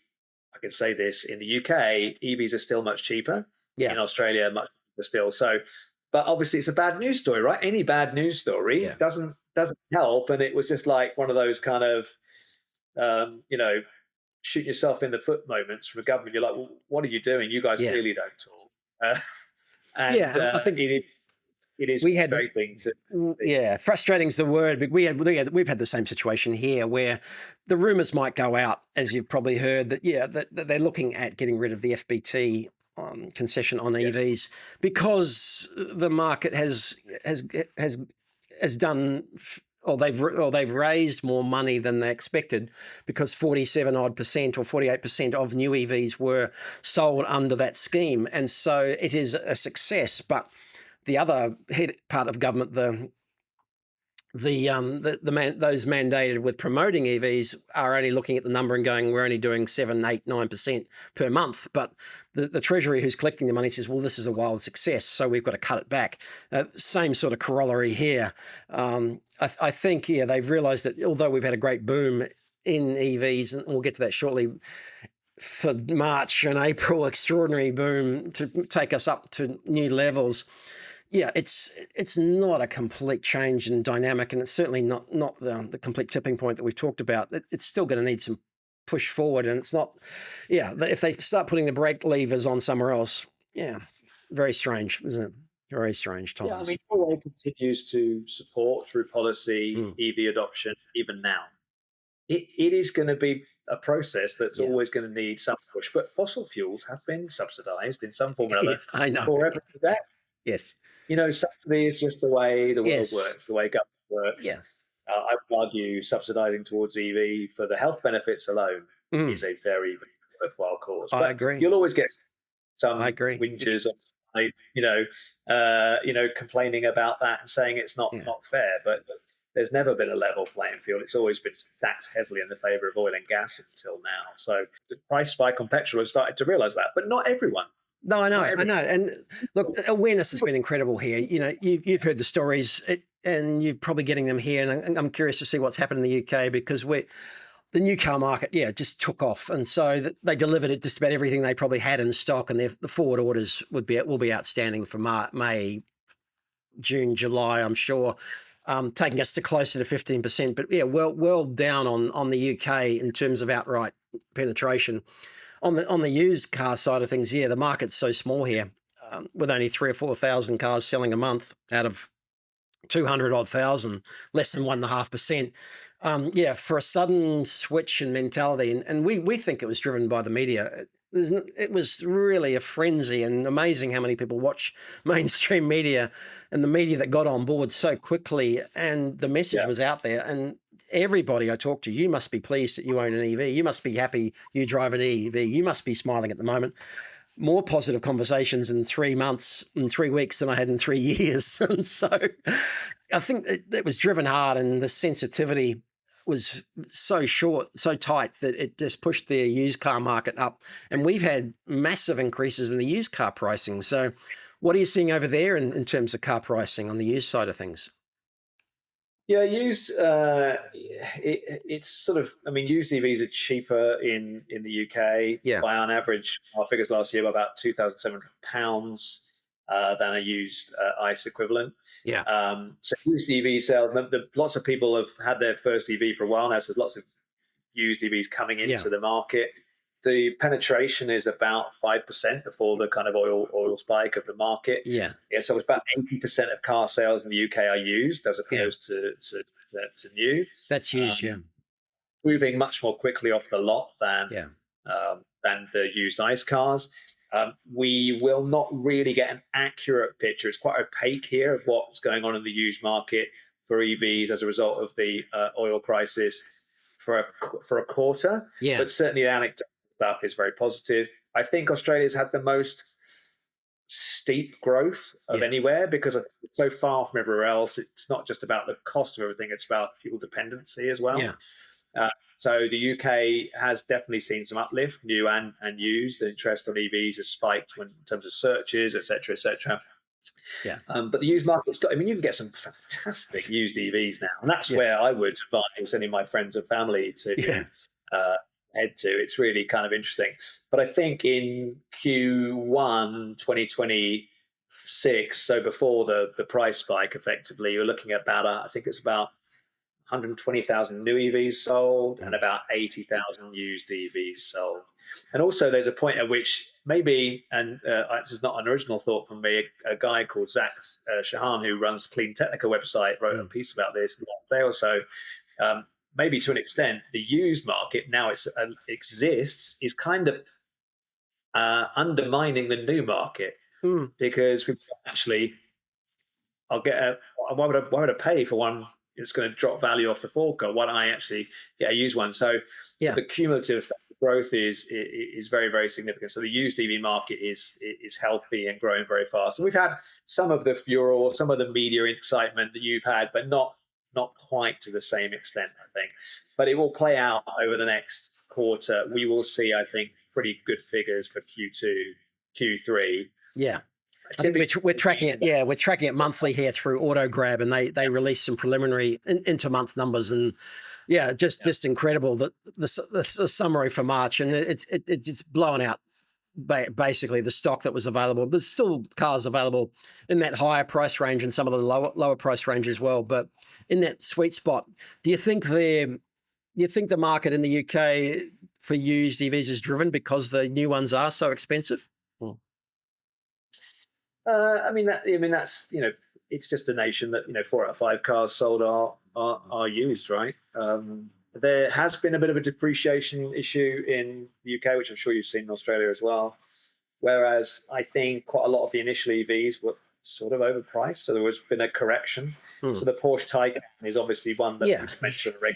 I can say this, in the UK, EVs are still much cheaper. In Australia, much cheaper still. So, but obviously it's a bad news story, right? Any bad news story doesn't help. And it was just like one of those kind of, shoot yourself in the foot moments from a government. You're like, well, what are you doing? You guys clearly don't talk. I think it is frustrating frustrating is the word. But we've had the same situation here where the rumours might go out, as you've probably heard, that they're looking at getting rid of the FBT concession on EVs because the market has done. Or they've raised more money than they expected, because 47% or 48% of new EVs were sold under that scheme, and so it is a success. But the other part of government, those mandated with promoting EVs, are only looking at the number and going, we're only doing 7, 8, 9% per month. But the Treasury, who's collecting the money, says, well, this is a wild success, so we've got to cut it back. Same sort of corollary here. I think, they've realised that although we've had a great boom in EVs, and we'll get to that shortly, for March and April, extraordinary boom to take us up to new levels. It's not a complete change in dynamic, and it's certainly not the complete tipping point that we've talked about. It's still going to need some push forward, and it's not. If they start putting the brake levers on somewhere else, very strange, isn't it? Very strange Yeah, I mean, times. Norway continues to support through policy Mm. EV adoption even now. It is going to be a process that's Yeah. always going to need some push, but fossil fuels have been subsidized in some form or Yeah, another I know. forever. That, Yes. subsidy is just the way the world Yes. works, the way government works. Yeah. I would argue subsidizing towards EV for the health benefits alone Mm. is a very, very worthwhile cause. I But agree. you'll always get I some agree. whingers on the side, complaining about that and saying it's not Yeah. not fair. But there's never been a level playing field. It's always been stacked heavily in the favour of oil and gas until now. So the price spike on petrol has started to realise that, but not everyone. No, I know, Not I everyone. know. And look, the awareness has been incredible here. You've heard the stories, and you're probably getting them here. And I'm curious to see what's happened in the UK, because the new car market, just took off, and so they delivered it just about everything they probably had in stock, and the forward orders will be outstanding for May, June, July, I'm sure. Taking us to closer to 15%, but well down on the UK in terms of outright penetration. On the used car side of things, the market's so small here, with only 3 or 4 thousand cars selling a month out of 200 odd thousand, less than 1.5%. For a sudden switch in mentality, and we think it was driven by the media. It was really a frenzy, and amazing how many people watch mainstream media, and the media that got on board so quickly, and the message Yeah, was out there. And everybody I talk to, you must be pleased that you own an EV. You must be happy you drive an EV. You must be smiling at the moment. More positive conversations in 3 months, in 3 weeks, than I had in 3 years. And so I think it was driven hard, and the sensitivity was so short, so tight, that it just pushed the used car market up. And we've had massive increases in the used car pricing. So what are you seeing over there in terms of car pricing on the used side of things? yeah. Used, it's sort of. I mean, used EVs are cheaper in the UK Yeah, by on average. Our figures last year were about £2,700 than a used ICE equivalent. yeah, So used EV sales, lots of people have had their first EV for a while now. So there's lots of used EVs coming yeah, into the market. The penetration is about 5% before the kind of oil spike of the market. yeah, Yeah, so it's about 80% of car sales in the UK are used as yeah. opposed to new. That's huge. Yeah, Um, Moving much more quickly off the lot yeah, than the used ICE cars. We will not really get an accurate picture. It's quite opaque here of what's going on in the used market for EVs as a result of the oil crisis for a quarter. yeah, But certainly, the anecdotal stuff is very positive. I think Australia's had the most steep growth of yeah, anywhere because it's so far from everywhere else. It's not just about the cost of everything; it's about fuel dependency as well. yeah, Uh, so the UK has definitely seen some uplift, new and used. The interest on EVs has spiked in terms of searches, etc., etc. yeah, But the used market's got. I mean, you can get some fantastic used EVs now, and that's yeah, where I would advise any of my friends and family to yeah, uh, head to. It's really kind of interesting. But I think in Q1 2026, so before the price spike, effectively, you're looking at about I think it's about 120,000 new EVs sold and mm, about 80,000 used EVs sold. And also, there's a point at which maybe, and this is not an original thought from me, a guy called Zach Shahan, who runs Clean Technica website, wrote a mm, piece about this last day or so. Um, Maybe to an extent, the used market now it exists is kind of undermining the new market mm, because we've actually I'll get a why would I pay for one? It's going to drop value off the forecourt. Why don't I actually get a used one? So yeah, the cumulative growth is very, very significant. So the used EV market is healthy and growing very fast. And we've had some of the furor, some of the media excitement that you've had, but not quite to the same extent, I think. But it will play out over the next quarter. We will see, I think, pretty good figures for Q2, Q3. yeah. I think Typically, we're tracking it. Yeah, we're tracking it monthly here through AutoGrab, and they release some preliminary inter-month numbers, and just incredible that the summary for March, and it's blowing out basically the stock that was available. There's still cars available in that higher price range and some of the lower price range as well, but in that sweet spot. Do you think the market in the UK for used EVs is driven because the new ones are so expensive? I mean, that's it's just a nation that 4 out of 5 cars sold are used, right? There has been a bit of a depreciation issue in the UK, which I'm sure you've seen in Australia as well. Whereas I think quite a lot of the initial EVs were sort of overpriced, so there has been a correction. Hmm. So the Porsche Taycan is obviously one that Yeah. we mention regularly.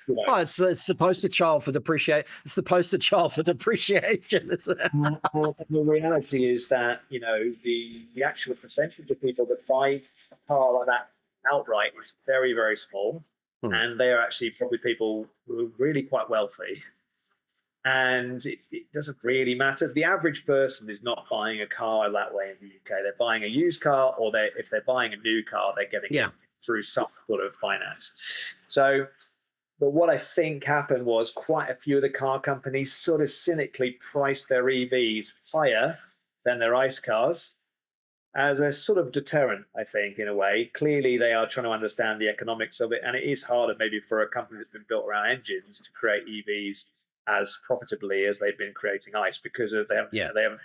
You know, Oh, it's the poster child for depreciate. It's the poster child for depreciation. Isn't it? the reality is that the actual percentage of people that buy a car like that outright is very, very small, Hmm. and they are actually probably people who are really quite wealthy. And it doesn't really matter. The average person is not buying a car that way in the UK. They're buying a used car, or if they're buying a new car, they're getting Yeah. it through some sort of finance. So, but what I think happened was quite a few of the car companies sort of cynically priced their EVs higher than their ICE cars as a sort of deterrent, I think, in a way. Clearly, they are trying to understand the economics of it, and it is harder maybe for a company that's been built around engines to create EVs as profitably as they've been creating ICE because of Yeah. they haven't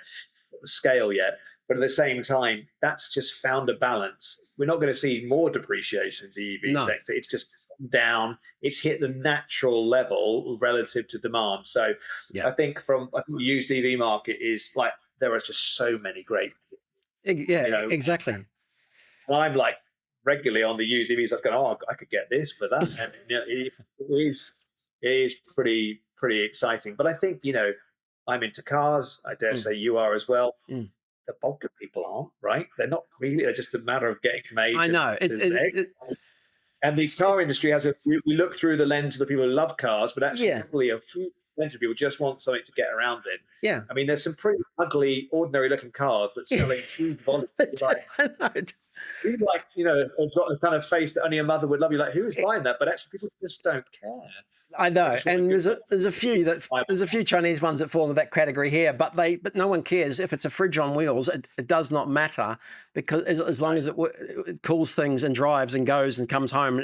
got the scale yet. But at the same time, that's just found a balance. We're not going to see more depreciation in the EV No. sector. It's just down. It's hit the natural level relative to demand. So Yeah. I think the used EV market is like there are just so many great. Yeah. Exactly. And I'm like regularly on the used EVs. I was going, oh, I could get this for that. And it is pretty exciting. But I think I'm into cars. I dare say you are as well. Mm. The bulk of people aren't, right? They're not really. They're just a matter of getting from A I know. to Z. And the car industry we look through the lens of the people who love cars, but actually Yeah. probably a huge percentage of people just want something to get around in. Yeah. I mean, there's some pretty ugly, ordinary looking cars that selling huge volumes. I know. People have got the kind of face that only a mother would love. You like, who is buying that? But actually, people just don't care. I know, just want and a good there's a few Chinese ones that fall into that category here, but no one cares if it's a fridge on wheels. It does not matter because as long as it cools things and drives and goes and comes home,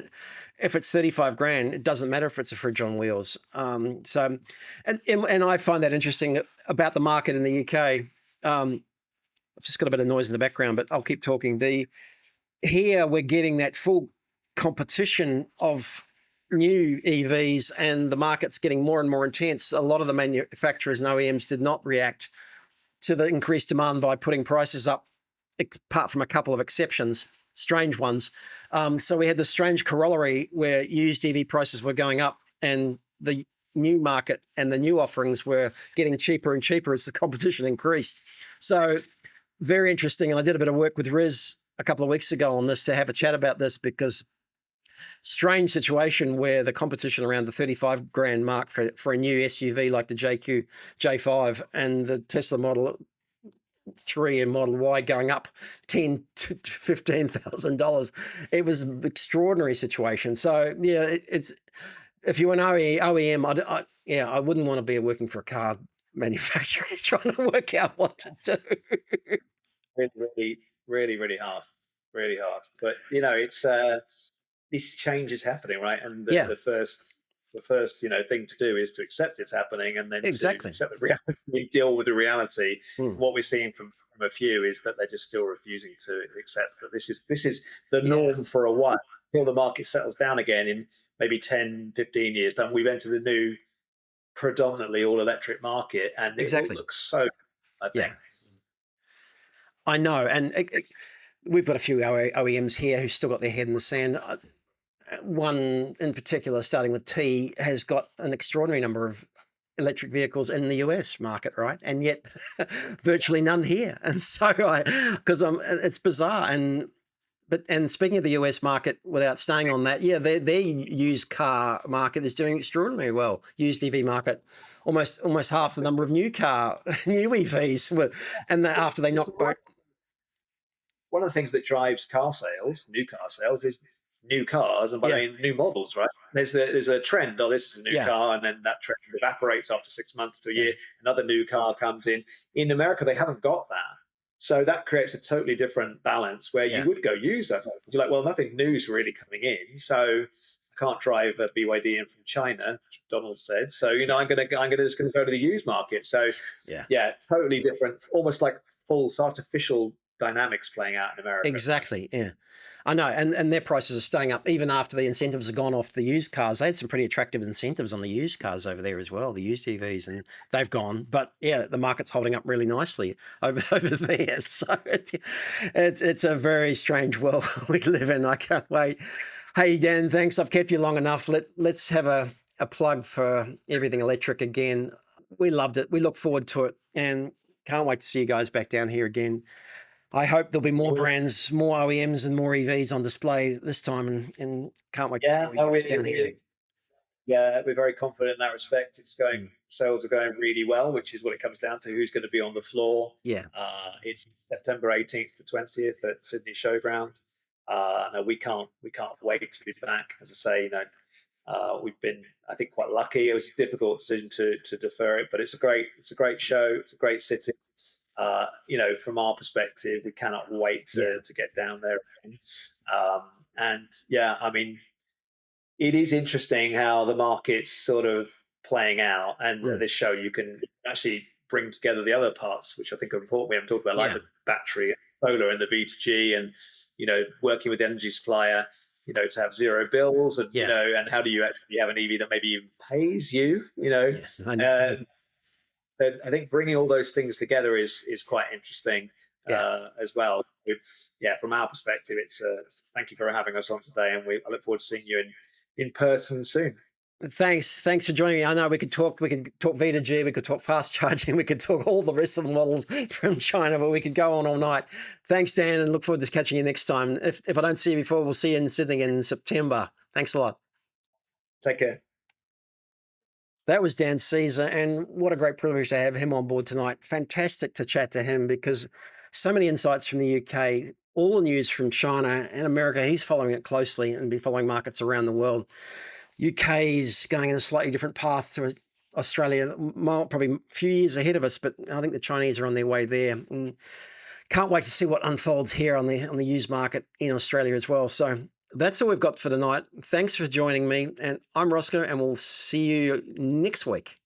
if it's 35 grand, it doesn't matter if it's a fridge on wheels. So, and I find that interesting about the market in the UK. I've just got a bit of noise in the background, but I'll keep talking. Here we're getting that full competition of new EVs, and the market's getting more and more intense. A lot of the manufacturers and OEMs did not react to the increased demand by putting prices up, apart from a couple of exceptions, strange ones. So we had this strange corollary where used EV prices were going up and the new market and the new offerings were getting cheaper and cheaper as the competition increased. So very interesting. And I did a bit of work with Riz a couple of weeks ago on this to have a chat about this, because strange situation where the competition around the 35 grand mark for a new SUV like the JQ J5 and the Tesla Model 3 and Model Y going up $10,000 to $15,000. It was an extraordinary situation. So yeah, it's if you're an OEM, I wouldn't want to be working for a car manufacturer trying to work out what to do. really hard, really hard. But it's this change is happening, right? And the first thing to do is to accept it's happening, and then to Exactly. accept the reality, deal with the reality. Hmm. What we're seeing from a few is that they're just still refusing to accept that this is the norm for a while until the market settles down again in maybe 10, 15 years. Then we've entered a new predominantly all electric market, and it will look so good, I think. Yeah. I know, and we've got a few OEMs here who've still got their head in the sand. One in particular, starting with T, has got an extraordinary number of electric vehicles in the US market, right? And yet virtually none here. And so it's bizarre. And speaking of the US market, without staying on that, yeah, their used car market is doing extraordinarily well. Used EV market, almost half the number of new EVs, and after they knocked back. One of the things that drives new car sales, is new cars, and by I mean new models, right? There's a trend. Oh, this is a new car, and then that trend evaporates after 6 months to a year. Another new car comes in. In America, they haven't got that, so that creates a totally different balance where you would go used. I thought you're like, well, nothing new is really coming in, so I can't drive a BYD in from China. Donald said, so I'm just gonna go to the used market. So yeah, totally different, almost like false artificial dynamics playing out in America at the moment. Exactly. Yeah. I know. And their prices are staying up even after the incentives have gone off the used cars. They had some pretty attractive incentives on the used cars over there as well, the used EVs, and they've gone. But yeah, the market's holding up really nicely over there. So it's a very strange world we live in. I can't wait. Hey Dan, thanks. I've kept you long enough. Let's have a plug for everything electric again. We loved it. We look forward to it and can't wait to see you guys back down here again. I hope there'll be more brands, more OEMs, and more EVs on display this time, and can't wait to see Yeah, all you no, guys down here. yeah, we're very confident in that respect. It's going, Mm. sales are going really well, which is what it comes down to. Who's going to be on the floor? Yeah, It's September 18th to 20th at Sydney Showground. No, we can't wait to be back. As I say, we've been, I think, quite lucky. It was a difficult decision to defer it, but it's a great show. It's a great city. From our perspective, we cannot wait to get down there. And yeah, I mean, it is interesting how the market's sort of playing out. And Mm. this show, you can actually bring together the other parts, which I think are important. We haven't talked about, like the battery, solar, and the V2G, and working with the energy supplier, to have zero bills, and and how do you actually have an EV that maybe even pays you, yeah, I know. So I think bringing all those things together is quite interesting Yeah. as well. Yeah, from our perspective, it's thank you for having us on today, and I look forward to seeing you in person soon. Thanks for joining me. I know we could talk V2G, we could talk fast charging, we could talk all the rest of the models from China, but we could go on all night. Thanks, Dan, and look forward to catching you next time. If I don't see you before, we'll see you in Sydney in September. Thanks a lot. Take care. That was Dan Caesar, and what a great privilege to have him on board tonight. Fantastic to chat to him because so many insights from the UK, all the news from China and America. He's following it closely and been following markets around the world. UK is going in a slightly different path to Australia, probably a few years ahead of us, but I think the Chinese are on their way there. And can't wait to see what unfolds here on the used market in Australia as well. So that's all we've got for tonight. Thanks for joining me, and I'm Roscoe, and we'll see you next week.